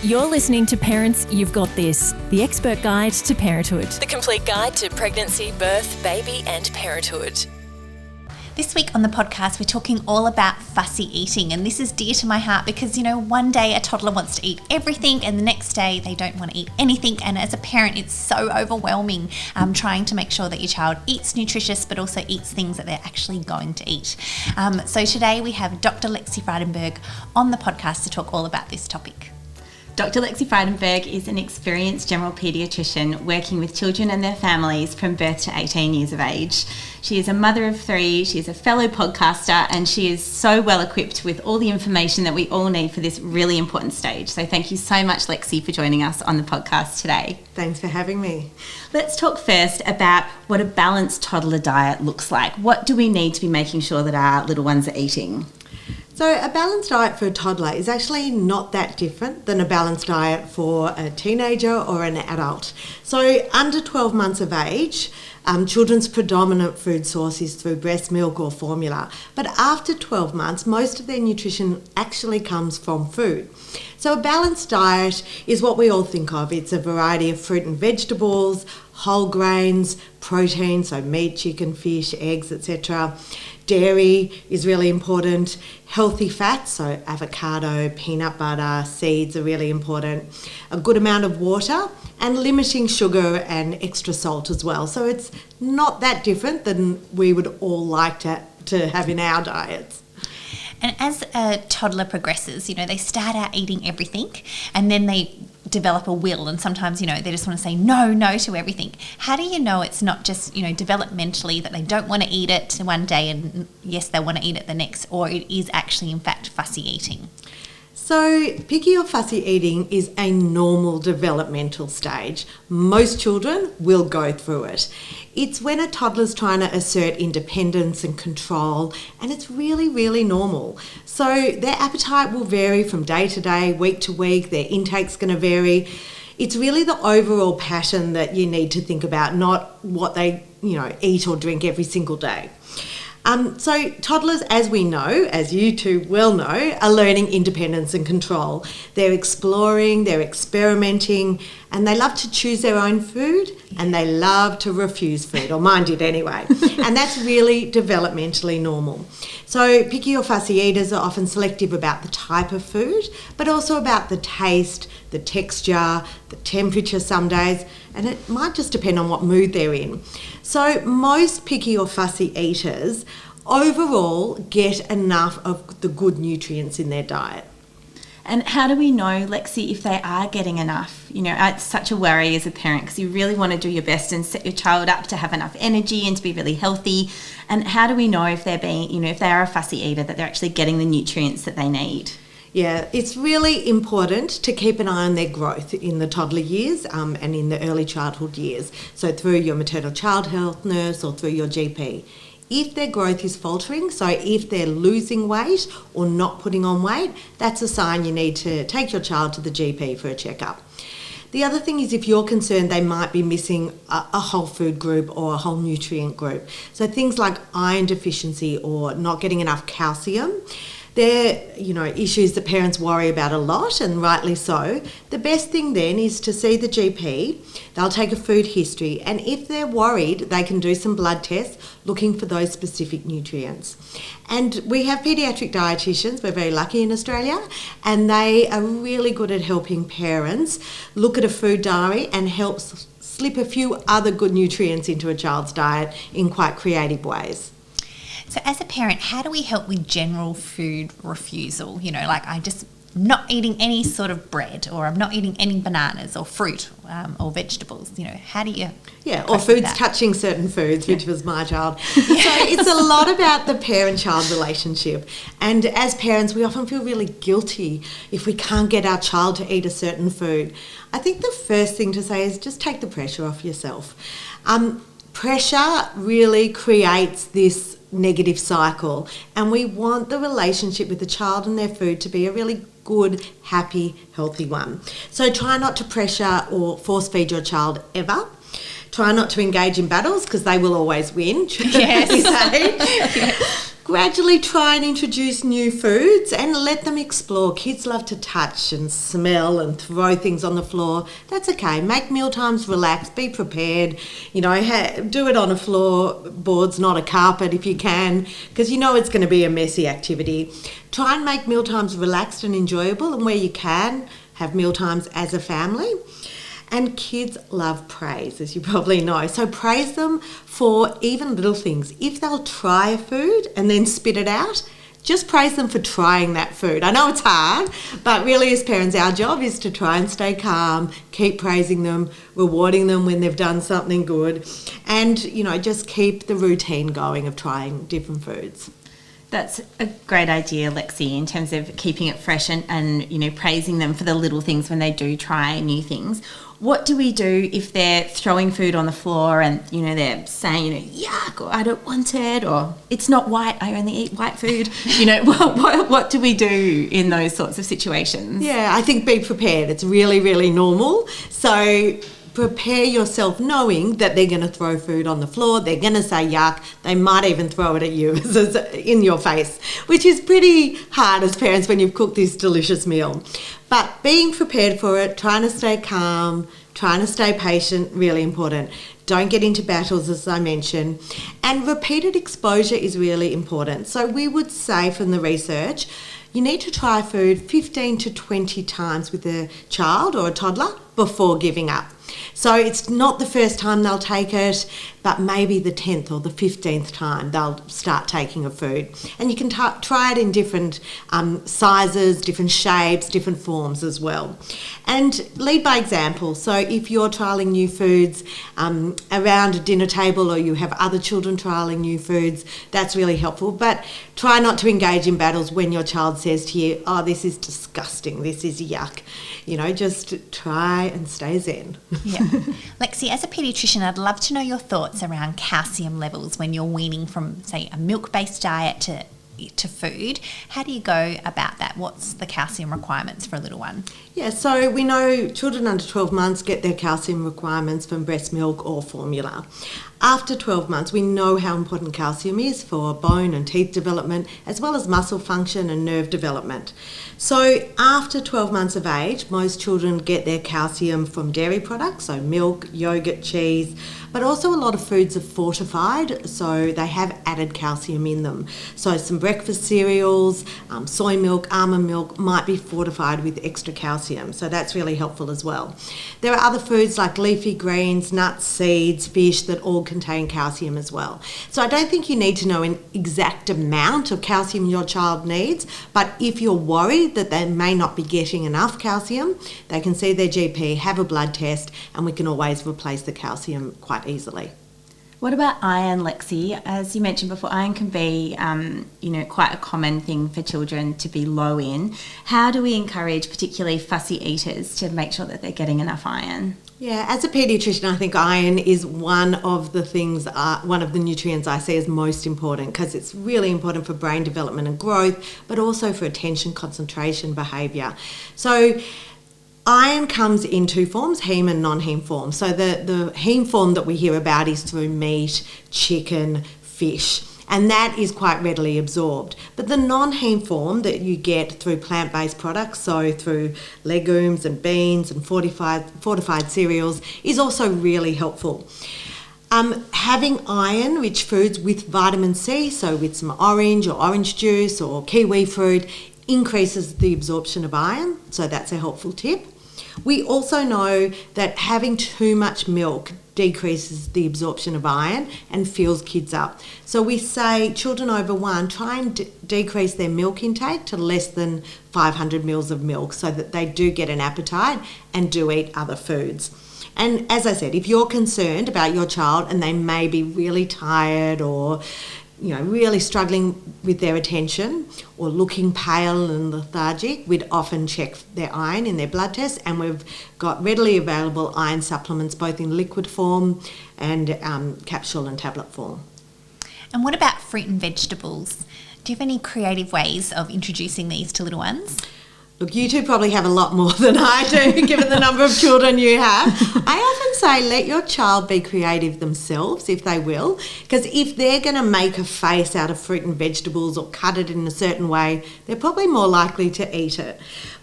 You're listening to Parents You've Got This, the expert guide to parenthood. The complete guide to pregnancy, birth, baby and parenthood. This week on the podcast, we're talking all about fussy eating, and this is dear to my heart because, one day a toddler wants to eat everything and the next day they don't want to eat anything, and as a parent it's so overwhelming trying to make sure that your child eats nutritious but also eats things that they're actually going to eat. So today we have Dr. Lexi Frydneberg on the podcast to talk all about this topic. Dr. Lexi Frydneberg is an experienced general paediatrician working with children and their families from birth to 18 years of age. She is a mother of 3, she is a fellow podcaster, and she is so well equipped with all the information that we all need for this really important stage. So thank you so much, Lexi, for joining us on the podcast today. Thanks for having me. Let's talk first about what a balanced toddler diet looks like. What do we need to be making sure that our little ones are eating? So a balanced diet for a toddler is actually not that different than a balanced diet for a teenager or an adult. So under 12 months of age, children's predominant food source is through breast milk or formula. But after 12 months, most of their nutrition actually comes from food. So a balanced diet is what we all think of. It's a variety of fruit and vegetables, whole grains, protein, so meat, chicken, fish, eggs, etc. Dairy is really important. Healthy fats, so avocado, peanut butter, seeds are really important. A good amount of water and limiting sugar and extra salt as well. So it's not that different than we would all like to have in our diets. And as a toddler progresses, they start out eating everything and then they develop a will, and sometimes, they just want to say no to everything. How do you know it's not just, developmentally that they don't want to eat it one day and yes, they want to eat it the next, or it is actually in fact fussy eating? So picky or fussy eating is a normal developmental stage. Most children will go through it. It's when a toddler's trying to assert independence and control, and it's really, really normal. So their appetite will vary from day to day, week to week, their intake's going to vary. It's really the overall pattern that you need to think about, not what they, eat or drink every single day. So toddlers, as we know, as you two well know, are learning independence and control. They're exploring, they're experimenting, and they love to choose their own food, and they love to refuse food, or mine did anyway. And that's really developmentally normal. So picky or fussy eaters are often selective about the type of food, but also about the taste, the texture, the temperature some days, and it might just depend on what mood they're in. So most picky or fussy eaters overall get enough of the good nutrients in their diet. And how do we know, Lexi, if they are getting enough? It's such a worry as a parent because you really want to do your best and set your child up to have enough energy and to be really healthy. And how do we know if they're being, if they are a fussy eater, that they're actually getting the nutrients that they need? Yeah, it's really important to keep an eye on their growth in the toddler years and in the early childhood years. So through your maternal child health nurse or through your GP. If their growth is faltering, so if they're losing weight or not putting on weight, that's a sign you need to take your child to the GP for a checkup. The other thing is if you're concerned they might be missing a whole food group or a whole nutrient group. So things like iron deficiency or not getting enough calcium. They're, issues that parents worry about a lot, and rightly so. The best thing then is to see the GP. They'll take a food history, and if they're worried, they can do some blood tests looking for those specific nutrients. And we have paediatric dietitians, we're very lucky in Australia, and they are really good at helping parents look at a food diary and help slip a few other good nutrients into a child's diet in quite creative ways. So as a parent, how do we help with general food refusal? I'm just not eating any sort of bread, or I'm not eating any bananas or fruit or vegetables. How do you... Yeah, or foods touching certain foods, which was my child. So it's a lot about the parent-child relationship. And as parents, we often feel really guilty if we can't get our child to eat a certain food. I think the first thing to say is just take the pressure off yourself. Pressure really creates this negative cycle, and we want the relationship with the child and their food to be a really good, happy, healthy one. So try not to pressure or force feed your child ever. Try not to engage in battles because they will always win. Yes. Gradually try and introduce new foods and let them explore. Kids love to touch and smell and throw things on the floor. That's okay. Make meal times relaxed, be prepared. Do it on a floorboards, not a carpet if you can, because it's going to be a messy activity. Try and make meal times relaxed and enjoyable, and where you can, have meal times as a family. And kids love praise, as you probably know. So praise them for even little things. If they'll try a food and then spit it out, just praise them for trying that food. I know it's hard, but really as parents, our job is to try and stay calm, keep praising them, rewarding them when they've done something good, and, just keep the routine going of trying different foods. That's a great idea, Lexi, in terms of keeping it fresh and praising them for the little things when they do try new things. What do we do if they're throwing food on the floor and, they're saying, yuck, or I don't want it, or it's not white, I only eat white food. What do we do in those sorts of situations? Yeah, I think be prepared. It's really, really normal. So prepare yourself knowing that they're going to throw food on the floor, they're going to say yuck, they might even throw it at you in your face, which is pretty hard as parents when you've cooked this delicious meal. But being prepared for it, trying to stay calm, trying to stay patient, really important. Don't get into battles, as I mentioned. And repeated exposure is really important. So we would say from the research, you need to try food 15 to 20 times with a child or a toddler before giving up. So it's not the first time they'll take it, but maybe the 10th or the 15th time they'll start taking a food. And you can try it in different sizes, different shapes, different forms as well. And lead by example. So if you're trialling new foods around a dinner table, or you have other children trialling new foods, that's really helpful. But try not to engage in battles when your child says to you, oh, this is disgusting, this is yuck. Just try and stay zen. Yeah. Lexi, as a paediatrician, I'd love to know your thoughts around calcium levels when you're weaning from, say, a milk-based diet to food. How do you go about that? What's the calcium requirements for a little one? Yeah, so we know children under 12 months get their calcium requirements from breast milk or formula. After 12 months, we know how important calcium is for bone and teeth development, as well as muscle function and nerve development. So after 12 months of age, most children get their calcium from dairy products, so milk, yogurt, cheese, but also a lot of foods are fortified, so they have added calcium in them. So some breakfast cereals, soy milk, almond milk might be fortified with extra calcium, so that's really helpful as well. There are other foods like leafy greens, nuts, seeds, fish that all contain calcium as well. So I don't think you need to know an exact amount of calcium your child needs, but if you're worried that they may not be getting enough calcium, they can see their GP, have a blood test, and we can always replace the calcium quite easily. What about iron, Lexi? As you mentioned before, iron can be, quite a common thing for children to be low in. How do we encourage particularly fussy eaters to make sure that they're getting enough iron? Yeah, as a paediatrician, I think iron is one of the nutrients I see as most important, because it's really important for brain development and growth, but also for attention, concentration, behaviour. So iron comes in two forms, heme and non-heme form. So the heme form that we hear about is through meat, chicken, fish, and that is quite readily absorbed. But the non-heme form that you get through plant-based products, so through legumes and beans and fortified cereals, is also really helpful. Having iron-rich foods with vitamin C, so with some orange or orange juice or kiwi fruit, increases the absorption of iron, so that's a helpful tip. We also know that having too much milk decreases the absorption of iron and fills kids up. So we say children over 1, try and decrease their milk intake to less than 500 mils of milk so that they do get an appetite and do eat other foods. And as I said, if you're concerned about your child and they may be really tired or really struggling with their attention or looking pale and lethargic, we'd often check their iron in their blood test, and we've got readily available iron supplements both in liquid form and capsule and tablet form. And what about fruit and vegetables? Do you have any creative ways of introducing these to little ones? Look, you two probably have a lot more than I do, given the number of children you have. I often say let your child be creative themselves, if they will, because if they're going to make a face out of fruit and vegetables or cut it in a certain way, they're probably more likely to eat it.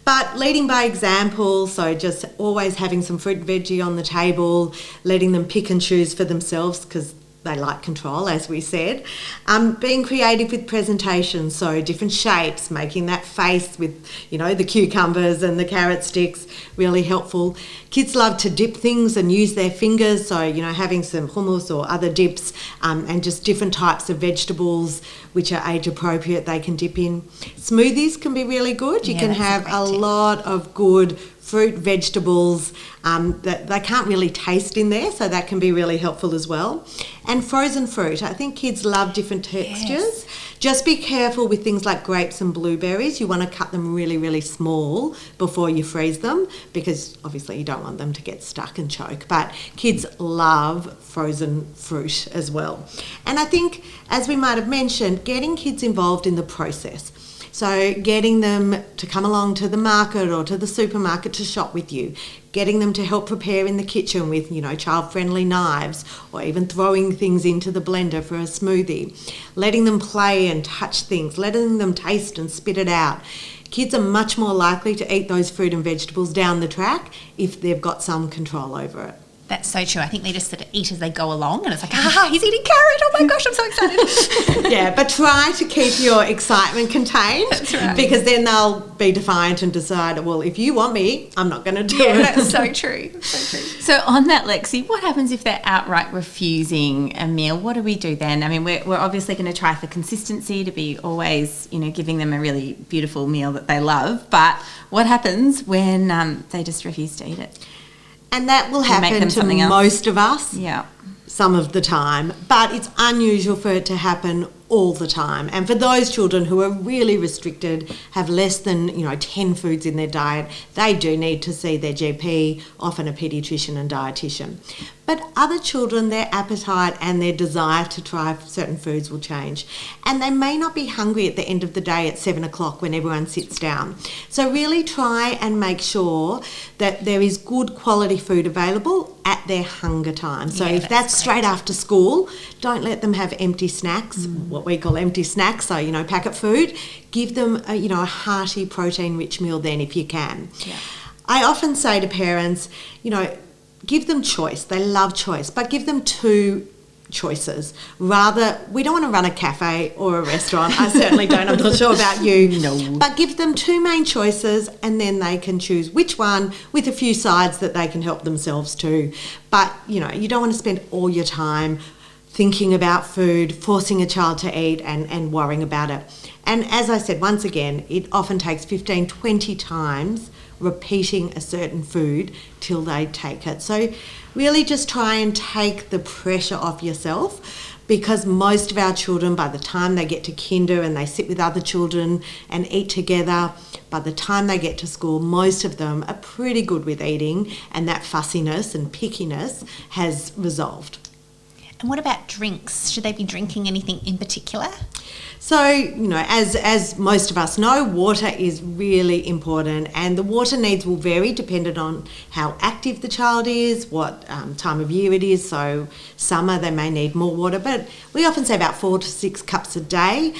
But leading by example, so just always having some fruit and veggie on the table, letting them pick and choose for themselves, because they like control, as we said. Being creative with presentation, so different shapes, making that face with, the cucumbers and the carrot sticks, really helpful. Kids love to dip things and use their fingers, so, having some hummus or other dips and just different types of vegetables which are age appropriate they can dip in. Smoothies can be really good. You can have a lot of good fruit, vegetables that they can't really taste in there, so that can be really helpful as well. And frozen fruit. I think kids love different textures. Yes. Just be careful with things like grapes and blueberries. You want to cut them really, really small before you freeze them, because obviously you don't want them to get stuck and choke. But kids love frozen fruit as well. And I think, as we might have mentioned, getting kids involved in the process. So getting them to come along to the market or to the supermarket to shop with you, getting them to help prepare in the kitchen with, child-friendly knives, or even throwing things into the blender for a smoothie, letting them play and touch things, letting them taste and spit it out. Kids are much more likely to eat those fruit and vegetables down the track if they've got some control over it. That's so true. I think they just sort of eat as they go along, and it's like, he's eating carrot. Oh my gosh, I'm so excited. Yeah, but try to keep your excitement contained. That's right. Because then they'll be defiant and decide, well, if you want me, I'm not going to do it. That's so true. So true. So on that, Lexi, what happens if they're outright refusing a meal? What do we do then? I mean, we're obviously going to try for consistency to be always, giving them a really beautiful meal that they love. But what happens when they just refuse to eat it? And that will happen to most of us some of the time, but it's unusual for it to happen all the time. And for those children who are really restricted, have less than 10 foods in their diet, they do need to see their GP, often a paediatrician and dietitian. But other children, their appetite and their desire to try certain foods will change. And they may not be hungry at the end of the day at 7 o'clock when everyone sits down. So really try and make sure that there is good quality food available at their hunger time. So if that's straight after school, don't let them have empty snacks, what we call empty snacks, so, packet food. Give them, a hearty protein-rich meal then if you can. Yeah. I often say to parents, give them choice. They love choice, but give them two choices. Rather, we don't want to run a cafe or a restaurant. I certainly don't. I'm not sure about you. No. But give them two main choices, and then they can choose which one, with a few sides that they can help themselves to. But, you don't want to spend all your time thinking about food, forcing a child to eat and worrying about it. And as I said, once again, it often takes 15, 20 times repeating a certain food till they take it. So really just try and take the pressure off yourself, because most of our children, by the time they get to kinder and they sit with other children and eat together, by the time they get to school, most of them are pretty good with eating, and that fussiness and pickiness has resolved. And what about drinks? Should they be drinking anything in particular? So, as most of us know, water is really important, and the water needs will vary depending on how active the child is, what time of year it is. So summer, they may need more water, but we often say about 4 to 6 cups a day.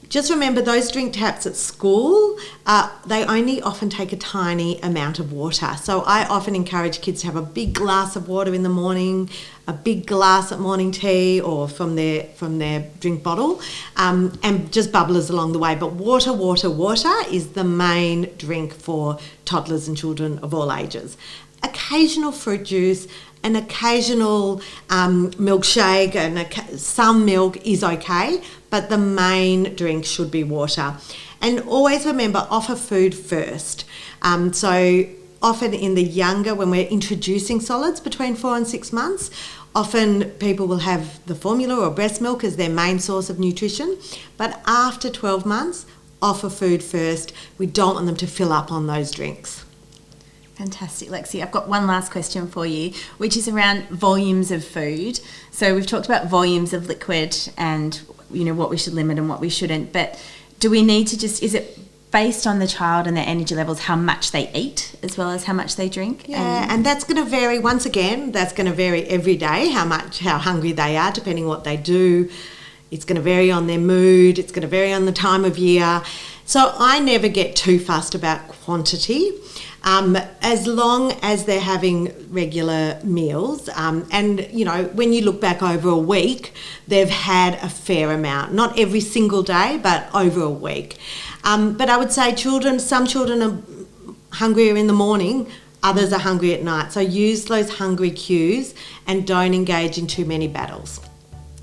Just remember, those drink taps at school, they only often take a tiny amount of water. So I often encourage kids to have a big glass of water in the morning, a big glass at morning tea or from their drink bottle, and just bubblers along the way. But water is the main drink for toddlers and children of all ages. Occasional fruit juice, an occasional milkshake, and some milk is okay, but the main drink should be water. And always remember, offer food first. So often in the younger, when we're introducing solids between 4 and 6 months, often people will have the formula or breast milk as their main source of nutrition. But after 12 months, offer food first. We don't want them to fill up on those drinks. Fantastic, Lexi. I've got one last question for you, which is around volumes of food. So we've talked about volumes of liquid and, what we should limit and what we shouldn't. But do we need to is it based on the child and their energy levels, how much they eat as well as how much they drink. Yeah, and that's going to vary, once again, that's going to vary every day, how hungry they are, depending what they do. It's going to vary on their mood, it's going to vary on the time of year. So I never get too fussed about quantity. As long as they're having regular meals, and you know, when you look back over a week, they've had a fair amount, not every single day, but over a week. But I would say some children are hungrier in the morning, others are hungry at night. So use those hungry cues and don't engage in too many battles.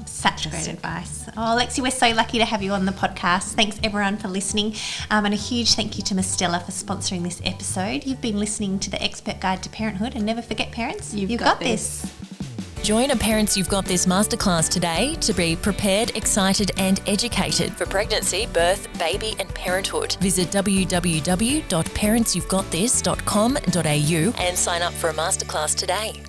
Such great advice. Oh, Lexi, we're so lucky to have you on the podcast. Thanks everyone for listening. And a huge thank you to Miss Stella for sponsoring this episode. You've been listening to the Expert Guide to Parenthood, and never forget, parents, you've got this. Join a Parents You've Got This masterclass today to be prepared, excited and educated for pregnancy, birth, baby and parenthood. Visit www.parentsyou'vegotthis.com.au and sign up for a masterclass today.